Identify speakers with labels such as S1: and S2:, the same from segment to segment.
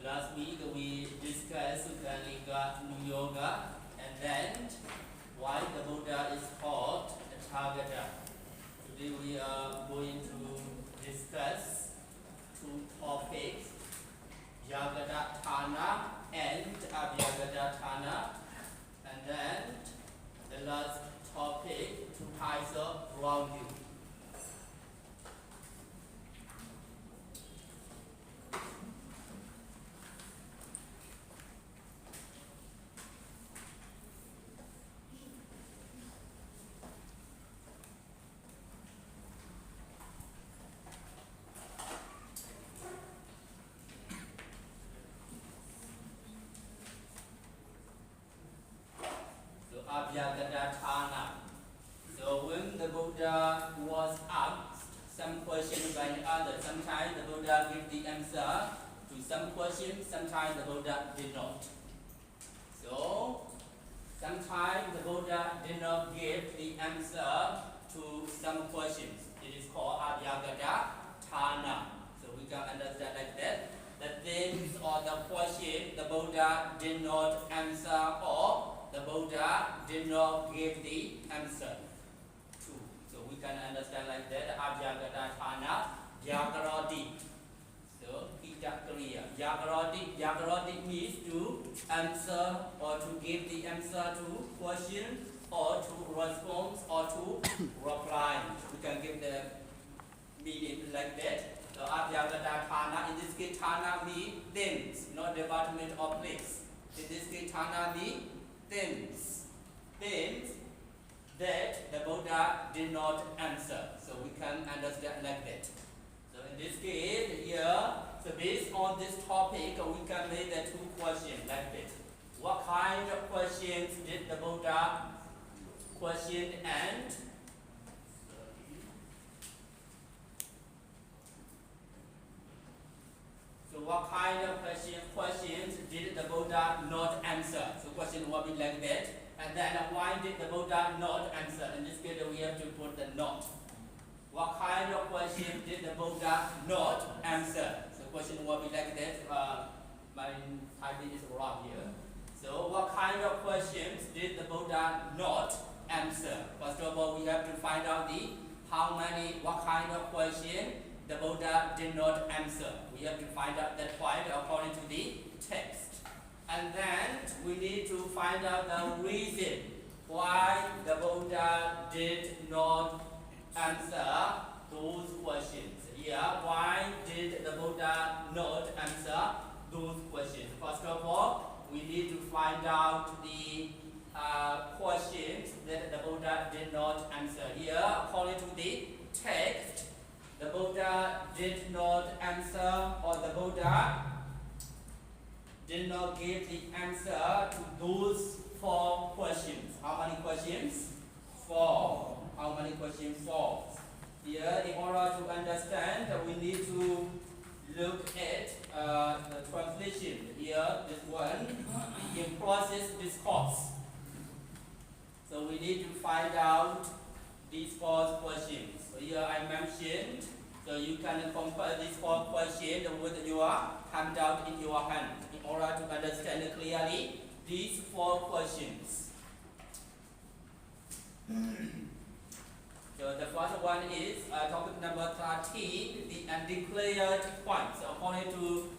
S1: last week we discussed Sutta Yoga and then why the Buddha is called Tathagata. Today we are going to discuss two topics, Jagata Thana and Abhyagata Thana, and then the last topic, two types of wrongdoing. Abhyagata Thana. So when the Buddha was asked some question by the other, sometimes the Buddha gave the answer to some questions, sometimes the Buddha did not. So sometimes the Buddha did not give the answer to some questions. It is called Abhyagata Thana. So we can understand like that. The things or the question the Buddha did not answer or the Buddha did not give the answer to. So we can understand like that. Abhyagata Thana, Jagrati. So Kriya. Jagrati means to answer or to give the answer to question or to respond or to reply. We can give the meaning like that. So Abhyagata Thana, in this case Thana means things, not department or place. In this case Thana means things that the Buddha did not answer. So we can understand like that. So in this case here, so based on this topic, we can make the two questions like that. What kind of questions did the Buddha question and what kind of questions did the Buddha not answer? So question will be like that. And then why did the Buddha not answer? In this case we have to put the not. What kind of question did the Buddha not answer? So question will be like that. My typing is wrong here. So what kind of questions did the Buddha not answer? First of all, we have to find out what kind of question the Buddha did not answer. We have to find out that point according to the text. And then we need to find out the reason why the Buddha did not answer those questions. Yeah, why did the Buddha not answer those questions? First of all, we need to find out the questions that the Buddha did not answer. Here, according to the text, the Buddha did not answer, or the Buddha did not give the answer to those 4 questions. How many questions? 4. How many questions? 4. Here, in order to understand, we need to look at the translation. Here, this one, in process discourse. So we need to find out these 4 questions. So here I mentioned, so you can compare these 4 questions with your handout in your hand in order to understand clearly these 4 questions. So the first one is topic number 13, the undeclared points. According to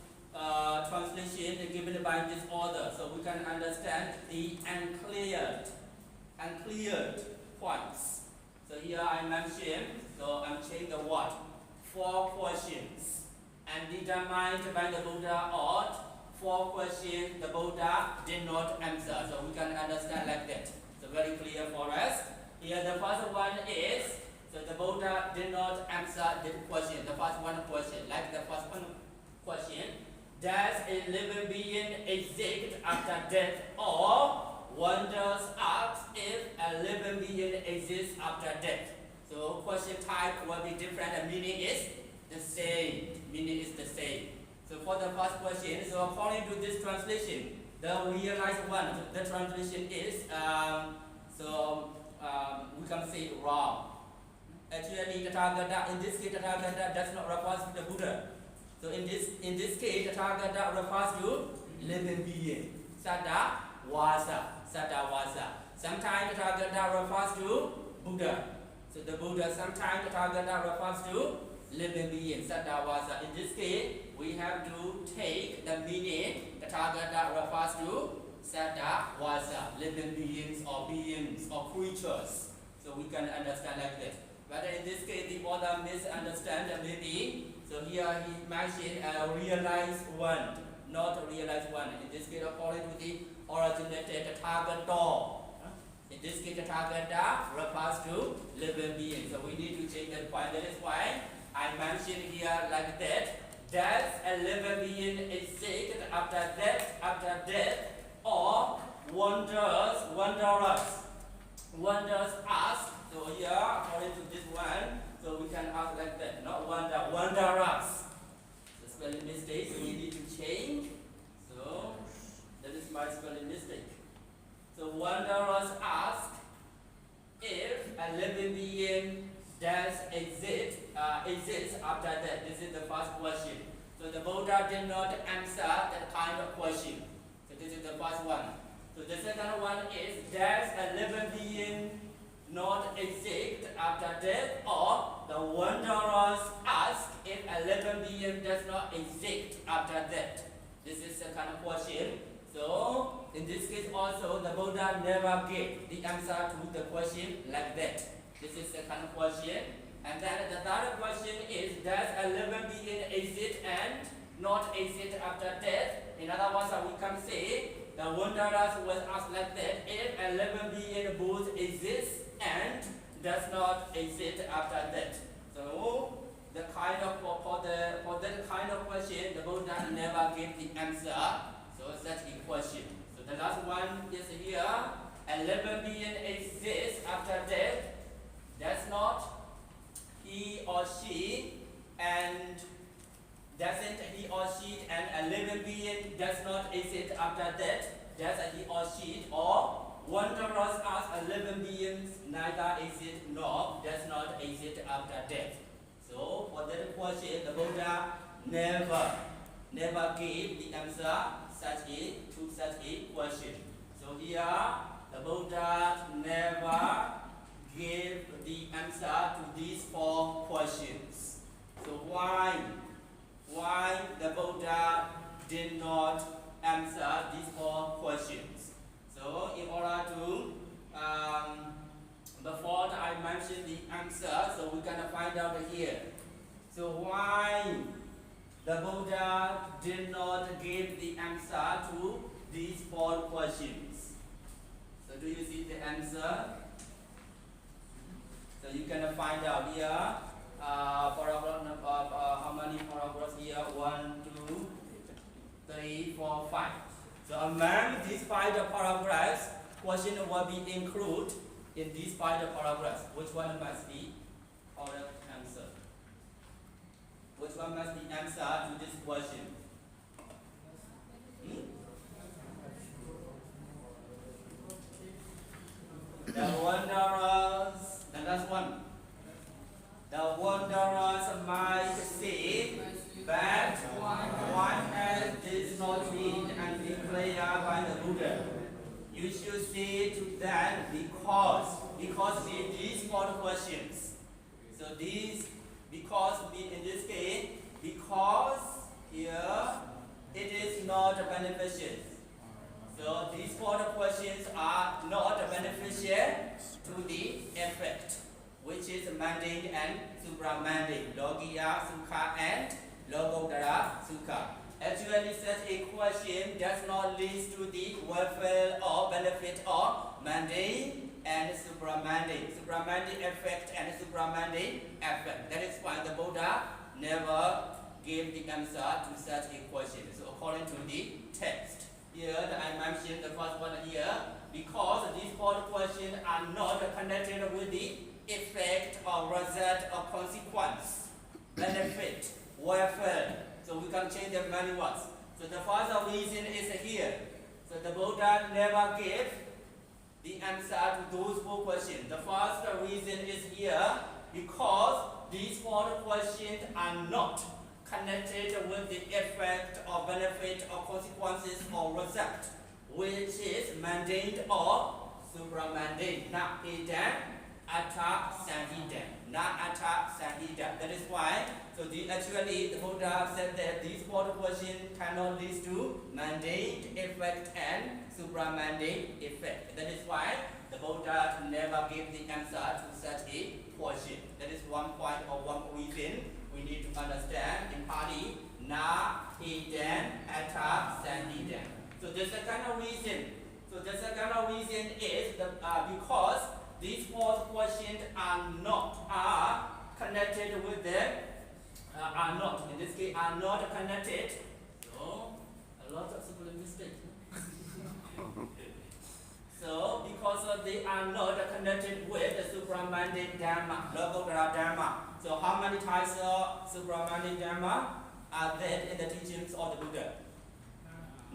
S1: translation given by this author, so we can understand the uncleared points. So here I mentioned, so I'm changing the word, 4 questions, and determined by the Buddha or 4 questions the Buddha did not answer. So we can understand like that. So very clear for us. Here the first one is, so the Buddha did not answer the question. The first one question, like the first one question, does a living being exist after death, or one does ask if a living being exists after death. So question type will be different and meaning is the same. So for the first question, so according to this translation, the realized one, the translation is, we can say wrong. Actually, Tathagata, in this case, Tathagata does not refer to the Buddha. So in this case, Tathagata refers to living being. Sutta Vasa. Sometimes Tathagata refers to Buddha. So the Buddha, sometimes Tathagata refers to living being, Sutta Vasa. In this case, we have to take the meaning Tathagata refers to Sutta Vasa, living beings or creatures. So we can understand like this. But in this case, the author misunderstand maybe. So here he mentioned a realized one, not a realized one. In this case, according to the originated Tathagata. In this case, Tathagata refers to living beings. So we need to change that point. That is why I mentioned here like that. Does a living being exist after death, or wonders us? So here, according to this one, so we can ask like that, not wonders. The spelling mistake, so we need to change. So that is my spelling mistake. So wonders ask if a living being does exist after death. This is the first question. So the Buddha did not answer that kind of question. So this is the first one. So the second one is, does a living being not exist after death, or the wanderers ask if a living being does not exist after death. This is the kind of question. So in this case also, the Buddha never gave the answer to the question like that. This is the kind of question. And then the third question is, does a living being exist and not exist after death? In other words, we can say the wanderers was asked like that, if a living being both exists and does not exist after death. So the kind of for that kind of question, the Buddha never gave the answer. So such a question. So the last one is here, a living being exists after death. Does not he or she, and doesn't he or she, and a living being does not exist after death. Does he or she, or wanderers ask a living beings neither exist nor does not exist after death. So for that question, the Buddha never gave the answer to such a question. So here the Buddha never gave the answer to these four questions. So why the Buddha did not answer these four questions? So in order to before I mention the answer, so we're gonna find out here. So why the Buddha did not give the answer to these four questions? So do you see the answer? So you can find out here. Paragraph number how many paragraphs here? 1, 2, 3, 4, 5. So among these 5 paragraphs, question will be included in these 5 paragraphs. Which one must be correct answer? Which one must be answer to this question? The wanderers, the last one. The wanderers might say that one else did not mean and declared by the Buddha. You should say to them because these 4 questions. So these because in this case, because here it is not beneficial. So these 4 questions are not beneficial to the effect, which is manding and supramanding, logiya sukha and logottara sukha. Actually, such a question does not lead to the welfare or benefit of manding and supramanding, supramanding effect and supramanding effect. That is why the Buddha never gave the answer to such a question. So according to the text, here that I mentioned the first one here, because these 4 questions are not connected with the effect or result or consequence, benefit, welfare. So we can change the many words. So the first reason is here. So the Buddha never gave the answer to those 4 questions. The first reason is here because these 4 questions are not connected with the effect or benefit or consequences or result, which is mundane or supramundane. Na idam atha sangidam. Na atha sangidam. That is why, so actually the Buddha said that these four questions cannot lead to mundane effect and supramundane effect. That is why the Buddha never gave the answer to such a question. That is one point or one reason we need to understand in Pali. Na idam atha sangidam. So the second reason is because these four questions are connected with them. Are not, in this case, are not connected. So, a lot of simple mistakes. So, because they are not connected with the supramundane dharma, logotra dharma. So, how many types of supramundane dharma are there in the teachings of the Buddha?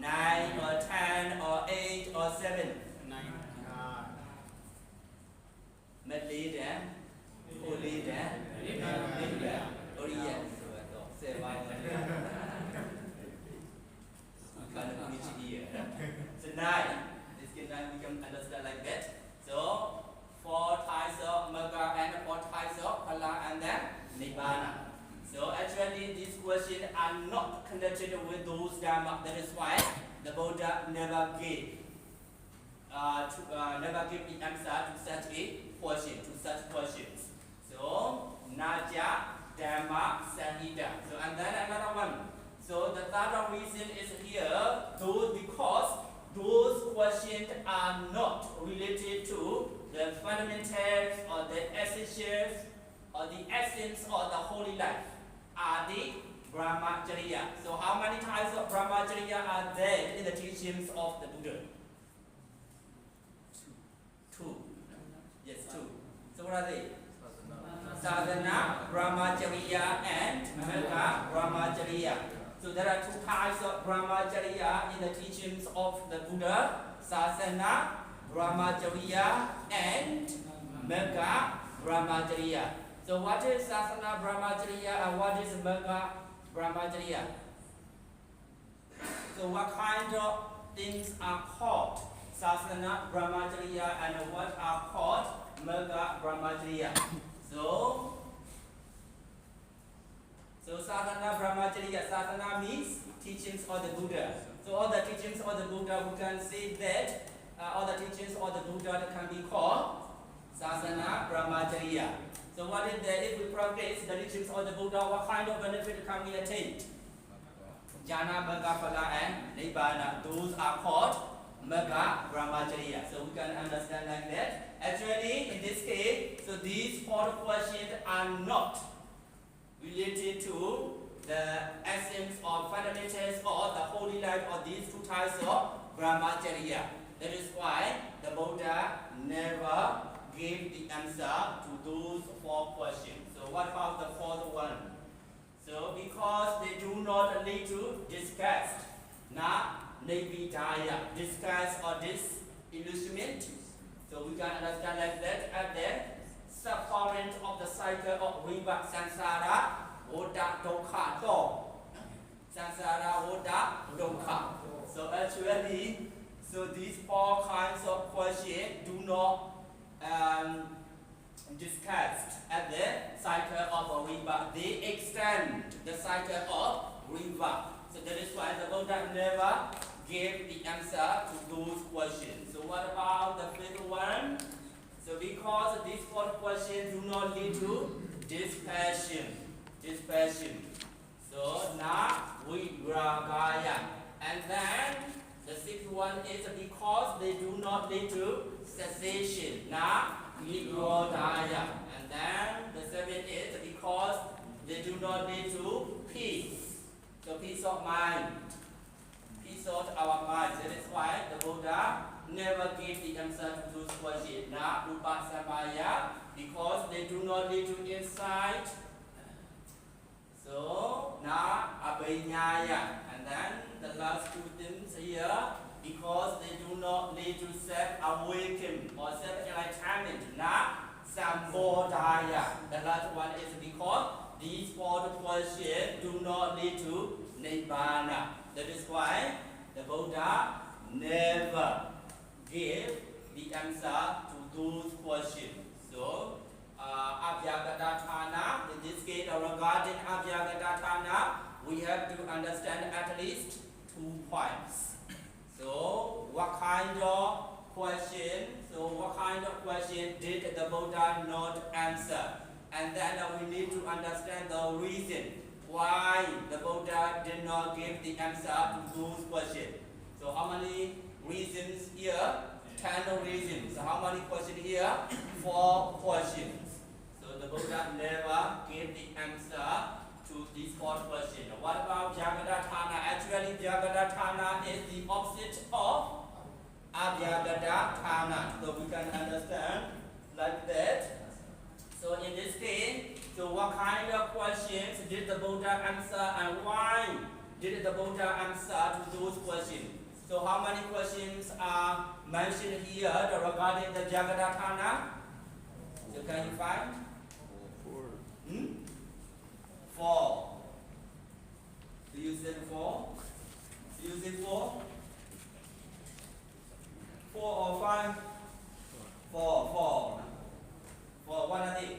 S1: 9 or 10 or 8 or 7? 9. Medlida, Ulida, Lida, Oriya. So 9. This we can understand like that. So 4 types of Magga and 4 types of Phala and then Nibbana. So actually these questions are not connected with those dharma. That is why the Buddha never gave the answer to such a question, to such questions. So Naja Dhamma Sangita. So and then another one. So the third reason is here, because those questions are not related to the fundamentals or the essentials or the essence of the holy life. Are the Brahmacharya. So how many types of Brahmacharya are there in the teachings of the Buddha? 2. Yes, 2. So what are they? Sadhana Brahmacharya and Magga Brahmacharya. So there are 2 types of Brahmacharya in the teachings of the Buddha. Sadhana Brahmacharya and Magga Brahmacharya. So what is Sadhana Brahmacharya and what is Magga Brahmacharya? So what kind of things are called Sadhana Brahmacharya and what are called Magga Brahmacharya? So Sadhana Brahmacharya, Sadhana means teachings of the Buddha. So all the teachings of the Buddha, we can say that all the teachings of the Buddha can be called Sadhana Brahmacharya. So what is there? If we practice the teachings of the Buddha, what kind of benefit can we attain? Jhana, Magga, Phala and Nibbana. Those are called Magga Brahmacharya. So we can understand like that. Actually, in this case, so these 4 questions are not related to the essence or fundamentals or the holy life of these 2 types of Brahmacharya. That is why the Buddha never gave the answer to those 4 questions. So what about the 4th one? So because they do not lead to disgust, Nibbidaya, disgust or disillusionment. So we can understand like that at the subcurrent of the cycle of Viva Sansara, Oda Dokha Do. Sansara Oda Dokha. So actually, so these 4 kinds of questions do not discussed at the cycle of Riva. They extend the cycle of Riva. So that is why the Buddha never gave the answer to those questions. So what about the 5th one? So because these 4 questions do not lead to dispassion. So na vigragaya. And then the 6th one is because they do not lead to cessation. Na Nirodhaya. And then the 7th is because they do not lead to peace. So peace of mind. Peace of our mind. That is why the Buddha never gave the answer to those questions. Na Upasamaya, because they do not lead to insight. So na Abhinyaya. And then the last 2 things here, because they do not lead to self-awakening or self-enlightenment. Na Sambodhaya. The last one is because these four questions do not lead to Nibbana. That is why the Buddha never gave the answer to those questions. So, Abhyagathana, in this case, regarding Abhyagathana, we have to understand at least 2 points. So, what kind of question? Did the Buddha not answer? And then we need to understand the reason why the Buddha did not give the answer to those questions. So, how many reasons here? 10 reasons. So, how many questions here? 4 questions. So, the Buddha never gave the answer to these 4 questions. What about Jagadatthana? Actually, Jagadatthana is the opposite of Abhyagathana. So we can understand like that. So in this case, so what kind of questions did the Buddha answer and why did the Buddha answer to those questions? So how many questions are mentioned here regarding the Jagadatthana? So can you find? 4. Do you say 4? Do you say 4? 4 or 5? 4. What are they?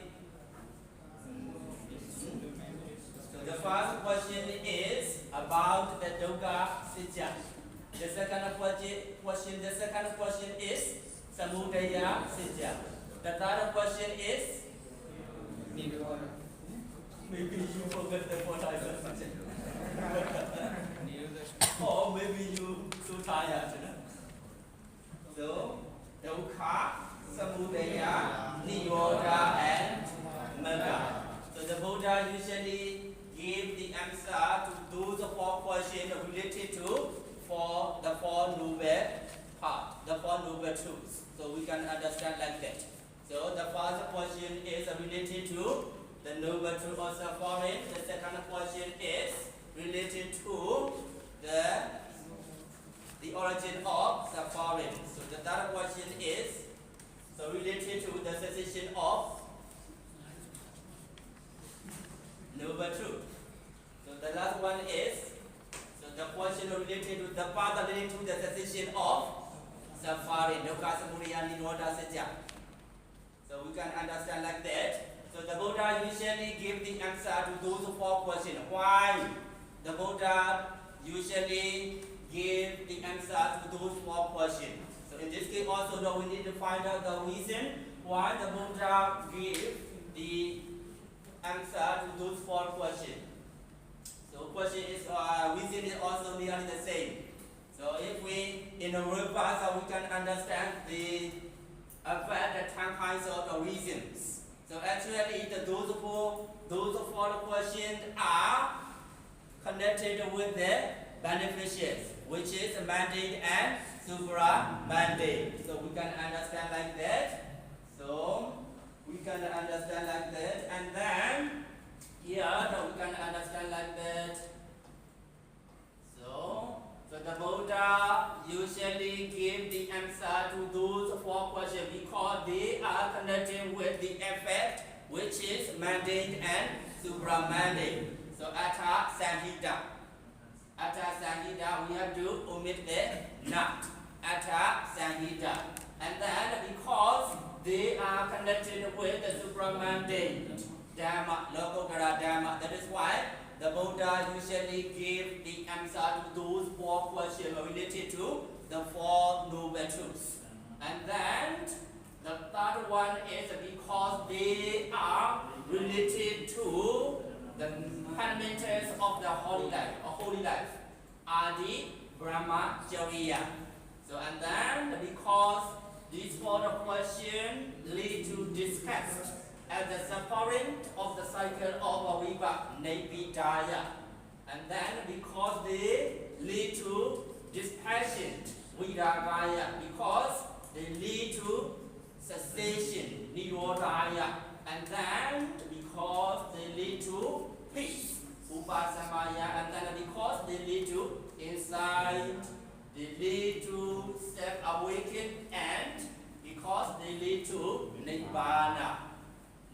S1: So the first question is about the Dukkha Sitya. The second question is Samudaya Sitya. The third question is maybe you forget the what I said. Or maybe you too tired. So, Dukkha, Samudaya, Nirodha, and Magga. So the Buddha usually gave the answer to those 4 questions related to the 4 noble paths, the 4 noble truths. So we can understand like that. So the first question is related to the noble truth of suffering. The second question is related to the origin of suffering. So the third question is related to the cessation of noble truth. So the last one is the question related to the path leading to the cessation of suffering. Dukkha, Samudaya, Nirodha, Satya. So we can understand like that. So the Buddha usually give the answer to those 4 questions. Why the Buddha usually give the answer to those 4 questions? So in this case also we need to find out the reason why the Buddha gave the answer to those 4 questions. So question is reason is also nearly the same. So if we in a reverse we can understand the 10 kinds of the reasons. So actually those four questions are connected with the beneficiaries, which is mandate and supra mandate. So we can understand like that. And then here we can understand like that. So the Buddha usually give the answer to those 4 questions because they are connected with the effect, which is mandate and supra mandate. So Atta Sanghita. We have to omit the not. Atta Sanghita. And then because they are connected with the supramandate Dhamma, Lokotara Dhamma, that is why the Buddha usually gave the answer to those 4 questions related to the 4 noble truths. And then the third one is because they are related to the fundamentals of the holy life, are the Brahmacharya. So and then because these 4 questions lead to disgust at the suffering of the cycle of Vibhava Nibidaya. And then because they lead to dispassion, Viragaya, because they lead to cessation, Nirodhaya. And then because they lead to peace, Upasamaya. And then because they lead to insight, they lead to self-awakening, and because they lead to Nibbana.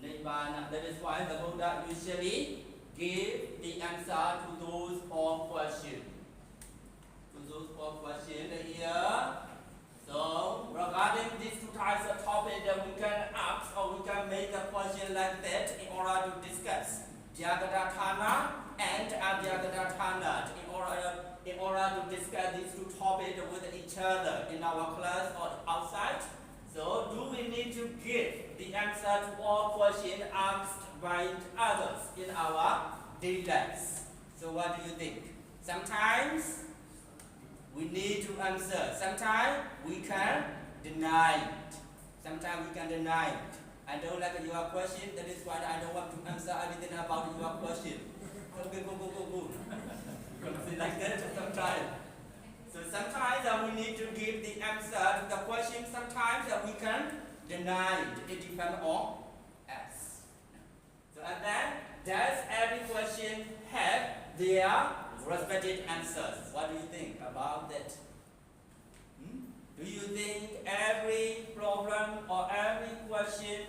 S1: Nibbana. That is why the Buddha usually give the answer to those four questions. To those four questions here. So regarding these two types of topics that we can ask or we can make a question like that in order to discuss Jagadatthana and Abhyagadatthana in order to discuss these two topics with each other in our class or outside. So do we need to give the answer to all questions asked by others in our daily lives? So what do you think? Sometimes we need to answer. Sometimes we can deny it. Sometimes we can deny it. I don't like your question, that is why I don't want to answer everything about your question. Go. Something like that sometimes. So sometimes we need to give the answer to the question. Sometimes we can deny it. It depends on us. So and then, does every question have their respective answers? What do you think about that? Do you think every problem or every question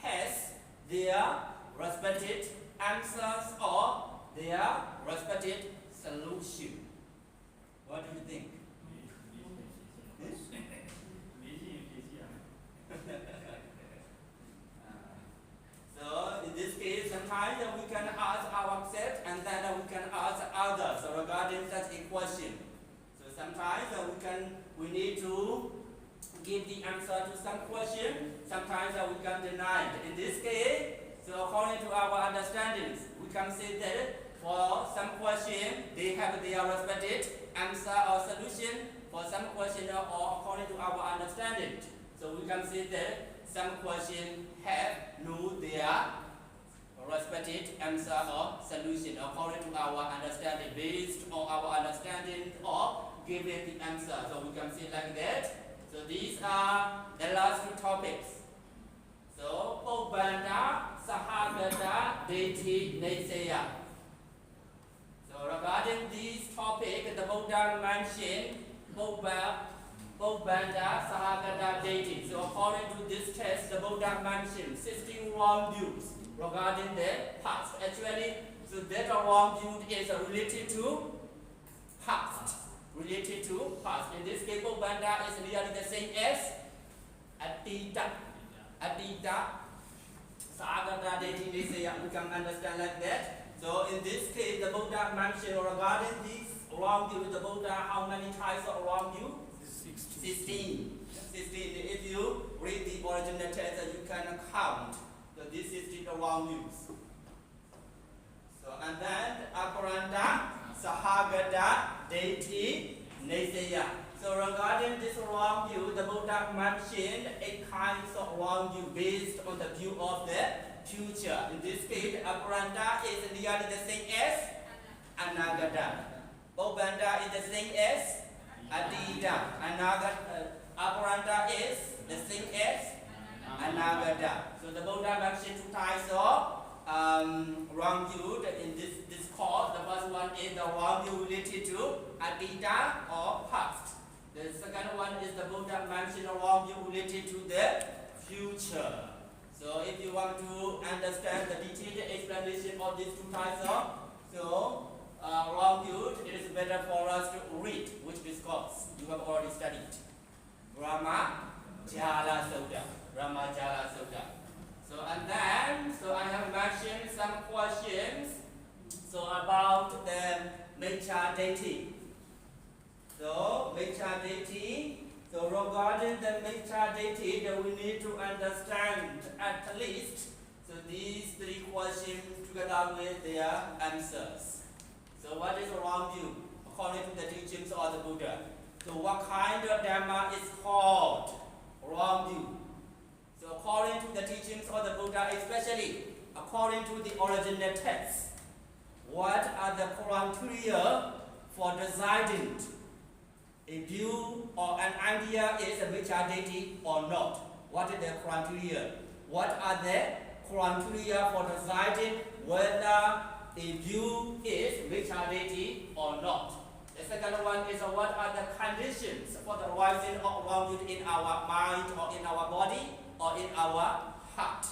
S1: has their respective answers or their respective solution? What do you think? So in this case, sometimes we can ask ourselves and then we can ask others regarding such a question. So sometimes we need to give the answer to some question. Sometimes we can deny it. In this case, so according to our understandings, we can say that for some question they have their respective answer or solution. For some question or according to our understanding, so we can say that some question have no their respective answer or solution according to our understanding, based on our understanding or giving the answer. So we can say like that. So these are the last two topics. So Obanda, Sahagata, Deti, Neseya. So regarding these topics, the Buddha mentioned Obanda, Sahagata, Deti. So according to this text, the Buddha mentioned 16 wrong views regarding the past. Actually, so that wrong view is related to past. Related to past. In this case, Obanda is nearly the same as Atita. Sahagata, Deti, Neseya. We can understand like that. So in this case, the Buddha mentioned regarding this wrong view, the Buddha, how many types of wrong view? 16. If you read the original text, you can count. So this is the wrong views. So and then Aparanta, Sahagata, Deti, Neseya. So regarding this wrong view, the Buddha mentioned 8 kinds of wrong view based on the view of the future. In this case, Aparanta is nearly the same as Anagata. Obanda is the same as Adida. Aparanta is the same as Anagata. So the Buddha mentioned 2 types of wrong view in this course. The first one is the wrong view related to Adida or past. The second one is the Buddha mentioned a wrong view related to the future. So if you want to understand the detailed explanation of these 2 types of wrong view, it is better for us to read which discourse you have already studied. Brahma Jala Sutta. So and then, so I have mentioned some questions so about the Miccha Deity. So Miccha Deity. So regarding the Miccha Deity, we need to understand at least so these 3 questions together with their answers. So what is wrong view according to the teachings of the Buddha? So what kind of Dhamma is called wrong view? So according to the teachings of the Buddha, especially according to the original text, what are the criteria for deciding a view or an idea is a Miccha Deity or not? What is the criteria? What are the criteria for deciding whether a view is Miccha Deity or not? The second one is what are the conditions for the rising of wrong view in our mind or in our body or in our heart?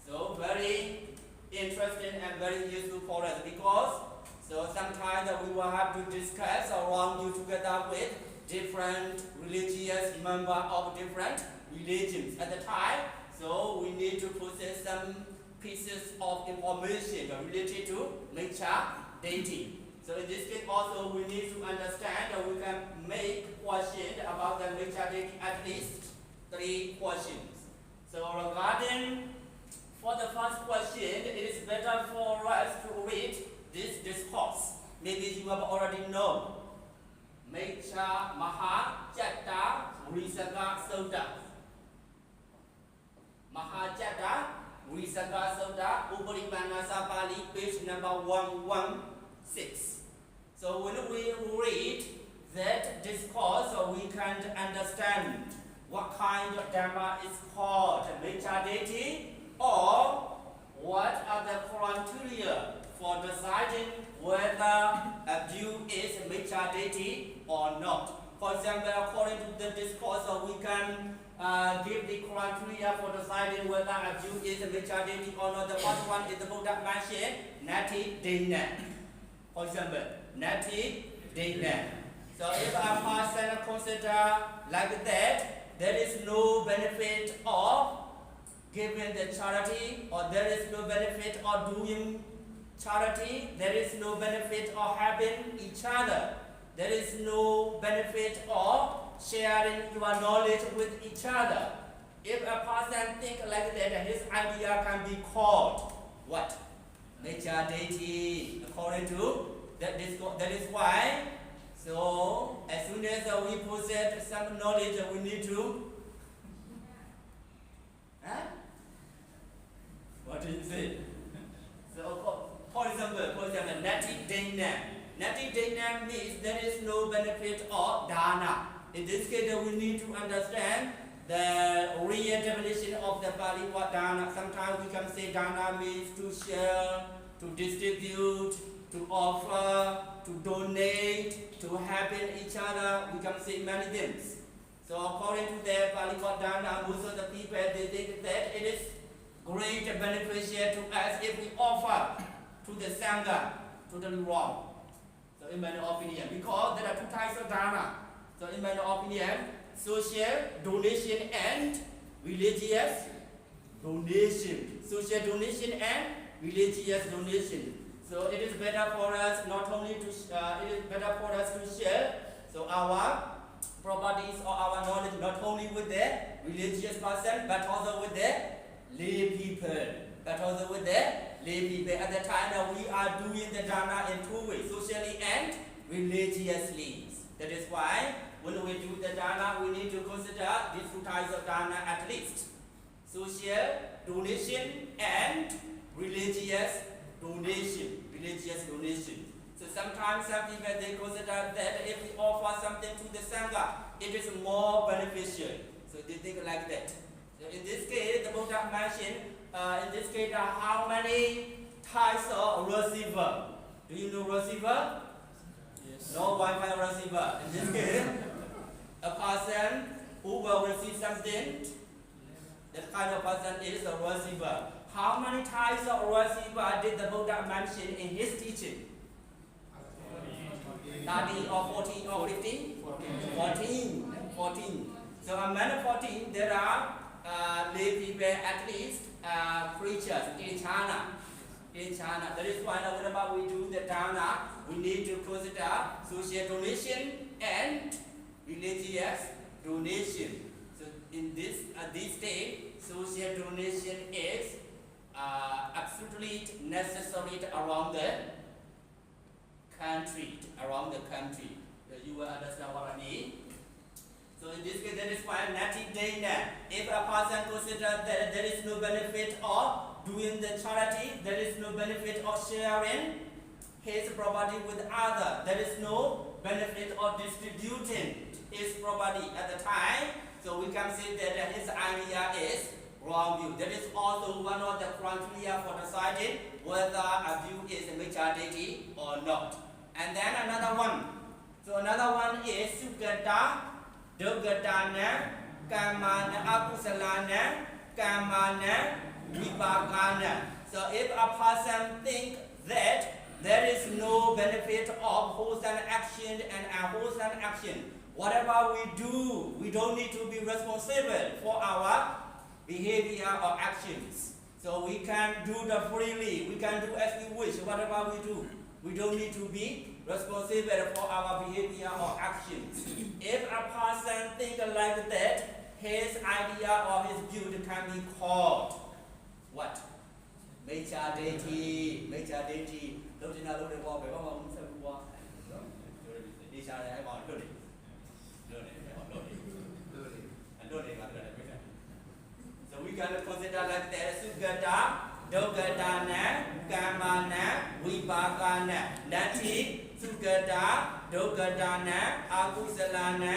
S1: So So very interesting and very useful for us because so sometimes we will have to discuss around you together with different religious members of different religions at the time. So we need to possess some pieces of information related to nature deity. So in this case also we need to understand that we can make questions about the nature deity, at least 3 questions. So regarding for the first question, it is better for us to read this discourse. Maybe you have already known. Mecha Mahajatta Risaka Sutta. Mahajatta Risaka Sutta, Uparipanasa Pali, page number 116. So when we read that discourse, we can understand what kind of Dhamma is called nature deity, or what are the criteria for deciding whether a view is nature deity or not. For example, according to the discourse, we can give the criteria for deciding whether a view is nature deity or not. The first one is the Buddha mentioned, Nati Dina. For example, Nati Dina. So if a person consider like that, there is no benefit of giving the charity, or there is no benefit of doing charity, there is no benefit of having each other, there is no benefit of sharing your knowledge with each other. If a person thinks like that, his idea can be called what? Nature deity, according to that discourse. That is why, so as soon as we possess some knowledge, we need to what do you say? So, for example, Nati Dana. Nati Dana means there is no benefit of dana. In this case, we need to understand the real definition of the Pali word dana. Sometimes we can say dana means to share, to distribute, to offer, to donate, to help each other. We can say many things. So according to the Pali word dana, most of the people they think that it is great beneficial to us if we offer to the Sangha, totally wrong. So in my opinion, because there are 2 types of dana. So in my opinion, social donation and religious donation. Social donation and religious donation. So it is better for us not only to share so our properties or our knowledge not only with the religious person but also with the lay people. At the time we are doing the dana in 2 ways, socially and religiously. That is why when we do the dana, we need to consider these 2 types of dana at least. Social donation and religious donation. So sometimes some people they consider that if we offer something to the Sangha, it is more beneficial. So they think like that. So in this case, the Buddha mentioned, how many types of receiver? Do you know receiver? Yes. No Wi-Fi receiver. In this case, a person who will receive something, that kind of person is a receiver. How many types of receiver did the Buddha mention in his teaching? 30 or 40 or 50? 14. So among 14, there are lay people, at least preachers in China. That is why whenever we do the dana, we need to consider social donation and religious donation. So in this state, social donation is absolutely necessary around the country. You will understand what I mean. So in this case, that is why Nati Dana. If a person considers that there is no benefit of doing the charity, there is no benefit of sharing his property with others, there is no benefit of distributing his property at the time, so we can say that his idea is wrong view. That is also one of the criteria for deciding whether a view is a nature deity or not. And then another one. So another one is Sugata, Dugatana, Kamana, Akusalana, Kamana, vipagana. So if a person thinks that there is no benefit of wholesome action and unwholesome action, whatever we do, we don't need to be responsible for our behavior or actions. So we can do the freely, we can do as we wish, whatever we do. We don't need to be responsible for our behavior or actions. If a person thinks like that, his idea or his view can be called what? Pāsādika. Pāsādika. Don't you know the word? So we can consider like that: sutta, dukkana, kamana, vipagana. Nati, sutta, dukkana, akusalana,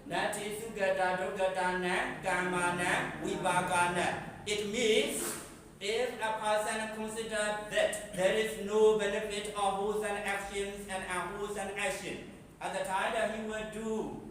S1: nati, sutta, dukkana, kamana, vipagana. It means if a person considers that there is no benefit of wholesome actions and unwholesome action, at the time that he will do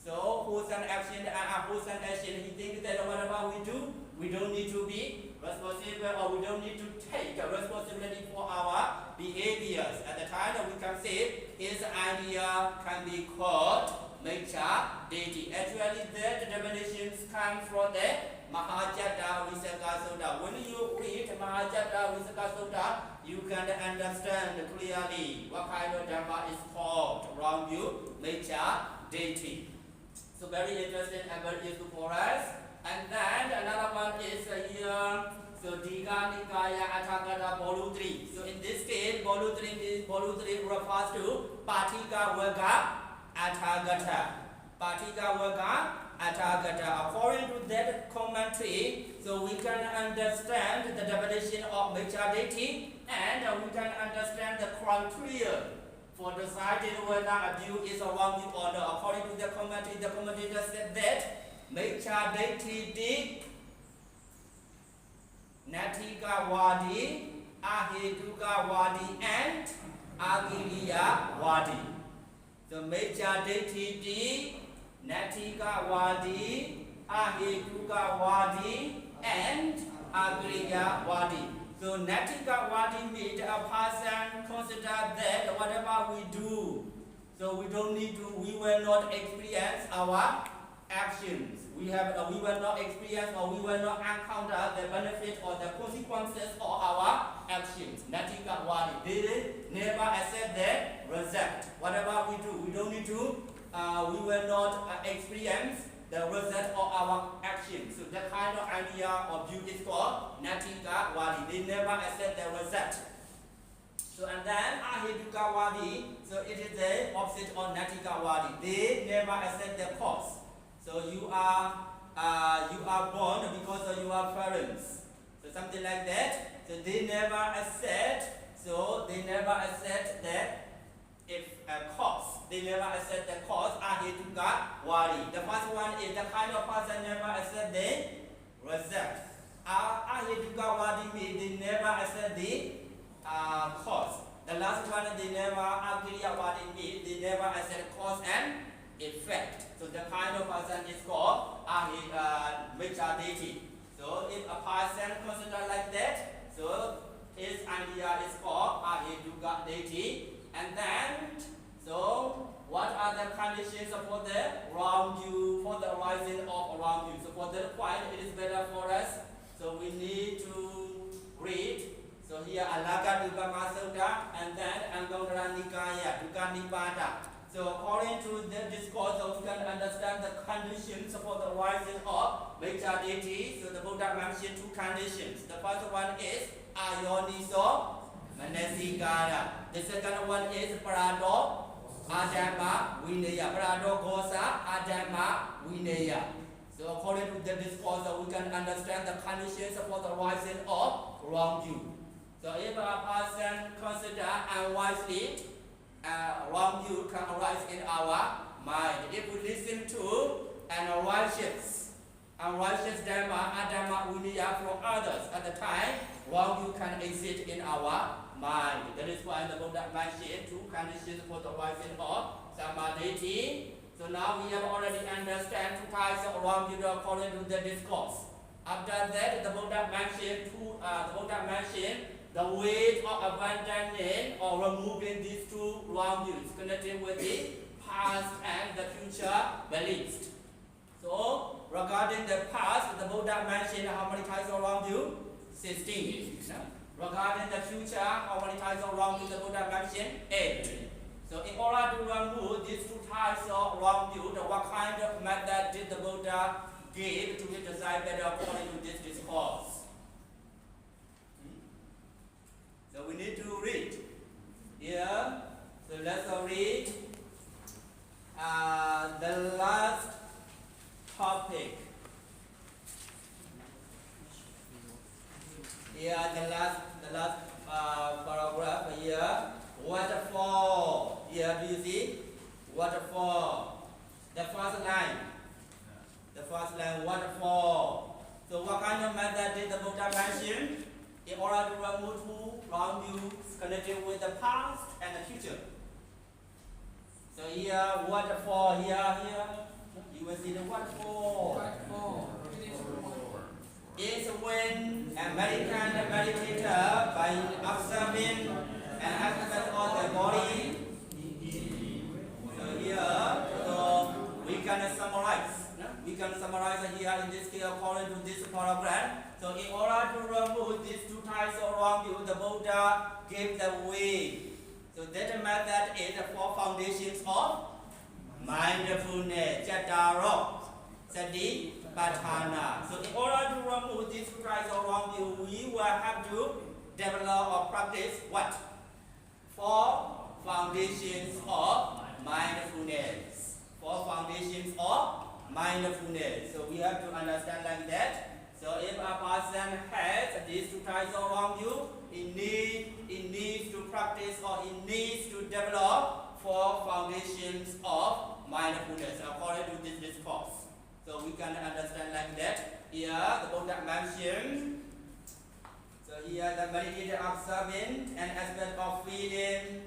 S1: so wholesome action and unwholesome action, he thinks that whatever we do, we don't need to be responsible or we don't need to take responsibility for our behaviors. At the time that we can say his idea can be called pāsādika. Actually, that definitions come from the Mahajata Visaka Sutta. When you read Mahajata Visaka Sutta, you can understand clearly what kind of Dhamma is called around you, pāsādika. So very interesting and very useful for us. And then another one is here, so Dika Nikaya Athagata Bolu 3. So in this case, Bolu 3 refers to Patika Vaga Athagata. Patika Vaga Athagata. According to that commentary, so we can understand the definition of pāsādika and we can understand the criteria for deciding whether a view is a wrong view or not. According to the commentator said that pāsādika Natika Wadi, Ahetuka Wadi, and Agiriya Wadi. So pāsādika Natika Wadi, Ahetuka Wadi, and Agiriya Wadi. So Natika Wadi means a person consider that whatever we do, so we don't need to, we will not experience our actions. We will not experience or we will not encounter the benefit or the consequences of our actions. Natika Wadi. They never accept the result. Whatever we do, we don't need to, we will not experience the result of our actions. So that kind of idea or view is called Natika Wadi. They never accept the result. So and then Ahetuka Wadi, so it is the opposite of Natika Wadi. They never accept the cause. So you are born because of your parents. So something like that. So they never accept. So they never accept that if a cause. They never accept the cause. Ahetuka Wadi. The first one is the kind of person never accept the result. Ahetuka Wadi means they never accept the cause. The last one they never Agiriya Wadi means they never accept cause and effect. So the kind of person is called pāsādika. So if a person consider like that, so his idea is called Ahetuka Deity. And then, so what are the conditions for the wrong view, for the rising of wrong view? So for that point, it is better for us. So we need to read. So here Alaka Dukama Sutta and then Angkara Nikaya, Dukanipada. So according to the discourse, so we can understand the conditions for the rising of pāsādika. So the Buddha mentioned two conditions. The first one is Ayoniso Manasikara. The second one is Parado Adama Vinaya. Parado Gosa Adama Vinaya. So according to the discourse, so we can understand the conditions for the rising of wrong view. So if a person consider unwisely, wrong view can arise in our mind. If we listen to an unrighteous Dhamma, Adama Vinaya from others at the time, wrong view can exist in our mind. That is why the Buddha mentioned two conditions for the rising of Samadhi. So now we have already understand two types of wrong view according to the discourse. After that, the Buddha mentioned the way of abandoning or removing these two wrong views connected with the past and the future beliefs. So, regarding the past, the Buddha mentioned how many types of wrong view? 16. Regarding the future, how many types of wrong view the Buddha mentioned? 8. So, in order to remove these two types of wrong view, what kind of method did the Buddha give to his disciples according to this discourse? So we need to read here. So let's read the last topic. Here the last paragraph here. Waterfall. Here do you see? Waterfall. The first line. The first line, waterfall. So what kind of method did the Buddha mention in order to remove two wrong views connected with the past and the future? So here, waterfall, here, you will see the waterfall. It's when American meditator by observing an aspect of the body. So here, so we can summarize. We can summarize here in this case according to this paragraph. So in order to remove these two types of wrong view, the Buddha gave the way. So that method is the four foundations of mindfulness, Chattaro, Sati, Patthana. So in order to remove these two types of wrong view, we will have to develop or practice what? Four foundations of mindfulness. Four foundations of mindfulness. So we have to understand like that. So if a person has these two types of wrong view, it needs to practice or it needs to develop four foundations of mindfulness according to this discourse. So we can understand like that. Here the Buddha mentioned. So here the meditator observing an aspect of feeling,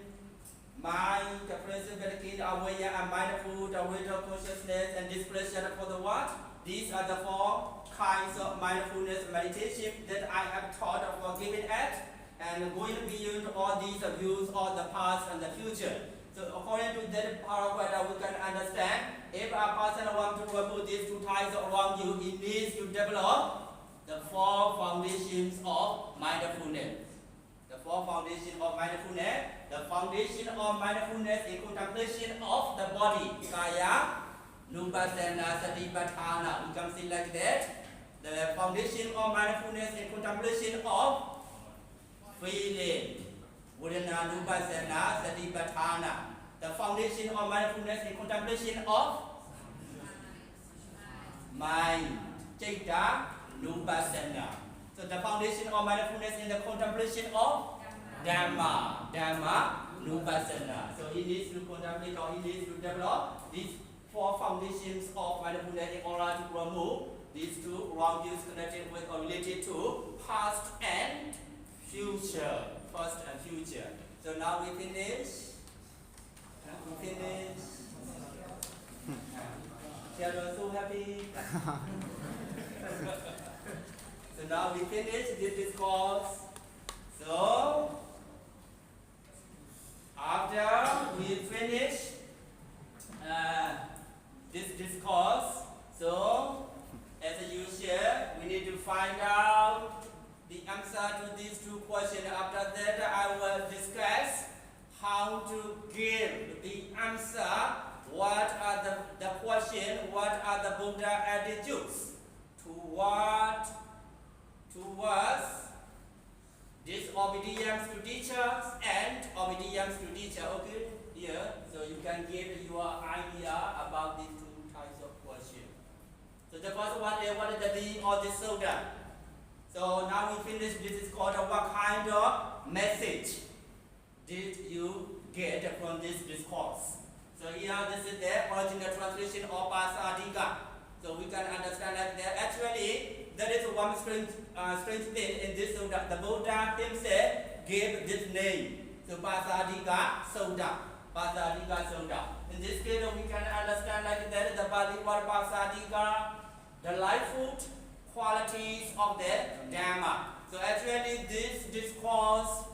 S1: mind, the principality, aware and mindful, the weight of consciousness and discretion for the what? These are the four kinds of mindfulness meditation that I have taught for giving at and going beyond all these views of the past and the future. So according to that paragraph, we can understand if a person wants to remove these two types of wrong view, he needs to develop the four foundations of mindfulness. The four foundations of mindfulness. The foundation of mindfulness is contemplation of the body, kaya, nupassana, satipatthana. We can see like that. The foundation of mindfulness is contemplation of feeling, vedana, nupassana, satipatthana. The foundation of mindfulness is contemplation of mind, citta, nupassana. So the foundation of mindfulness is the contemplation of Dhamma, nupassana. So he needs to contemplate or he needs to develop these four foundations of mindfulness in order to remove these two wrong views connected with or related to past and future. Past and future. So now we finish. Children are so happy. So now we finish this discourse. So after we finish this discourse, so as usual, we need to find out the answer to these two questions. After that, I will discuss how to give the answer. What are the question? What are the Buddha attitudes towards disobedience to teachers and obedience to teacher? Okay, here, so you can give your idea about these two types of questions. So the first one is what is the meaning of this sutta? So now we finish. This is called what kind of message did you get from this discourse? So here this is the original translation of pāsādika. So we can understand that there actually there is one strange thing in this sutta. The Buddha himself gave this name. So pāsādika sutta. Pāsādika sutta. In this case we can understand like that the Pali word pāsādika, the life food, qualities of the Dhamma. So actually this discourse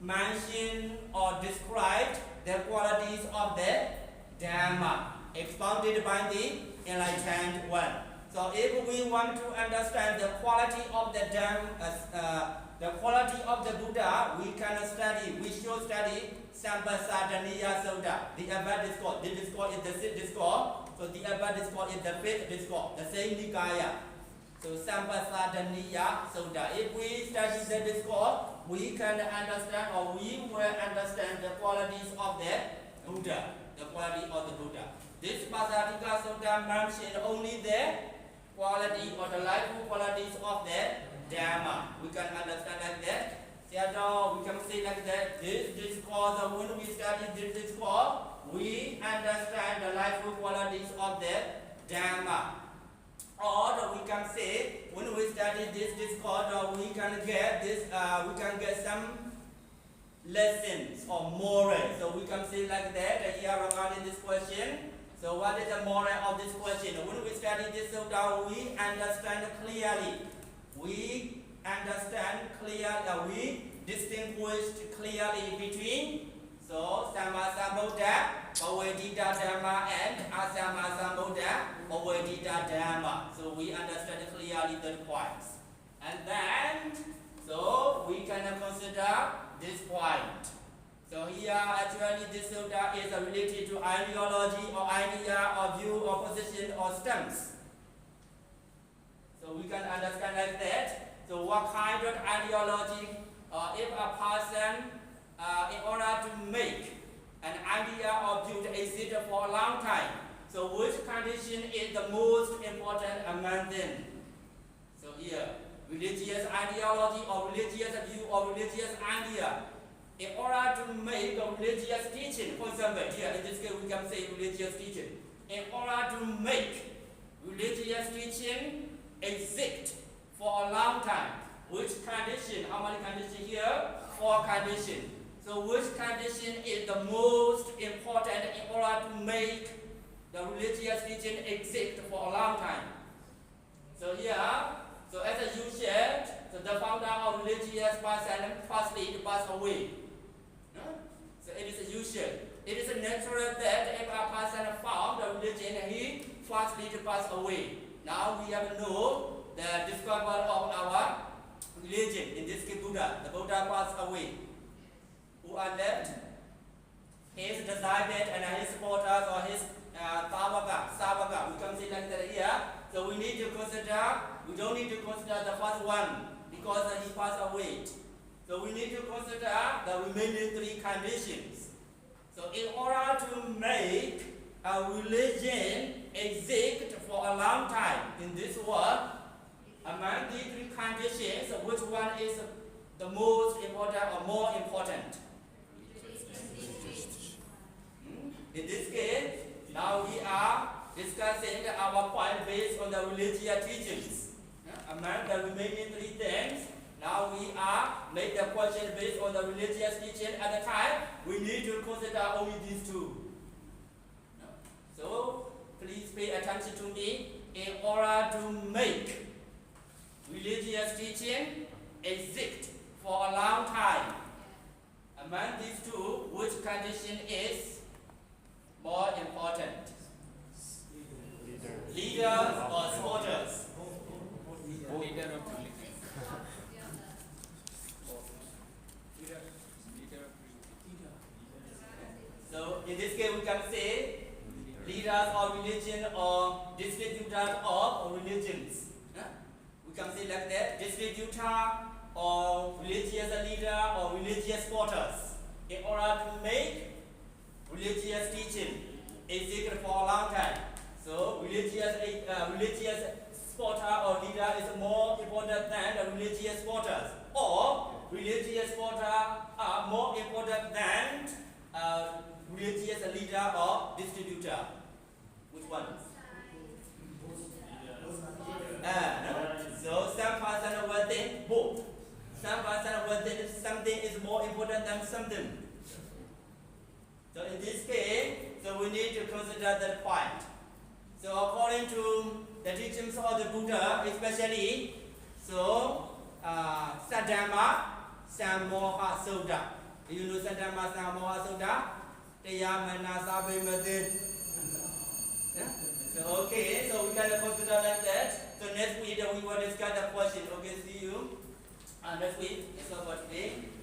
S1: mentioned or described the qualities of the Dhamma, expounded by the enlightened one. So if we want to understand the quality of the Dhamma, the quality of the Buddha, we should study pāsādika sutta, the above discourse. This discourse is the sixth discourse, so the above discourse is the fifth discourse, the same Nikaya. So pāsādika sutta. If we study the discourse, we can understand, or we will understand the qualities of the Buddha, the quality of the Buddha. This pāsādika sutta mentions only the quality or the lifeful qualities of the Dhamma. We can understand like that. So we can say like that. This discourse, when we study this discourse, we understand the lifeful qualities of the Dhamma. Or we can say, when we study this discourse, we can get this. We can get some lessons or morals. So we can say like that. Here regarding this question. So what is the moral of this question? When we study this sutta, we understand clearly. We distinguish clearly between Sammasambuddha, Pāsādika Dhamma, and Asammasambuddha, Pāsādika Dhamma. So we understand clearly the points. And then, so we can consider this point. So here actually this sutta is related to ideology or idea or view or position or stance. So we can understand like that. So what kind of ideology, if a person, in order to make an idea or view exist for a long time, so which condition is the most important among them? So here, religious ideology or religious view or religious idea. In order to make a religious teaching, for example, here in this case we can say religious teaching. In order to make religious teaching exist for a long time, which condition, how many conditions here? 4 conditions. So which condition is the most important in order to make the religious teaching exist for a long time? So here, so as you said, so the founder of religious person firstly to pass away. So it is usual. It is natural that if a person found a religion, he firstly to pass away. Now we have know the discovery of our religion. In this case, Buddha. The Buddha passed away. Who are left? His disciples and his supporters or his Savaka. We can say like that here. So we need to consider. We don't need to consider the first one because he passed away. So we need to consider the remaining 3 conditions. So in order to make a religion exist for a long time in this world, among these 3 conditions, which one is the most important or more important? In this case, now we are discussing our point based on the religious teachings. Among the remaining 3 things, now we are make the question based on the religious teaching at the time. We need to consider only these 2. So please pay attention to me. In order to make religious teaching exist for a long time, among these 2, which condition is more important? Leaders or supporters?
S2: Leader of religion.
S1: So in this case we can say leaders of religion or distributors of religions. We can say like that, distributor or religious leader or religious supporters. In order to make religious teaching exist for a long time. So religious supporter or leader is more important than the religious supporters. Or religious supporter are more important than religious leader or distributor. Which one? So some person will think both. Some person will think something is more important than something. So in this case, so we need to consider that point. So according to the teachings of the Buddha, especially, so, Saddhamma, Sammoha Sutta. You know Saddhamma, Sammoha Sutta? Teyamana Sabimati. Yeah? So, okay, so we can consider like that. So next week we will discuss the question. Okay, see you next week. So for today.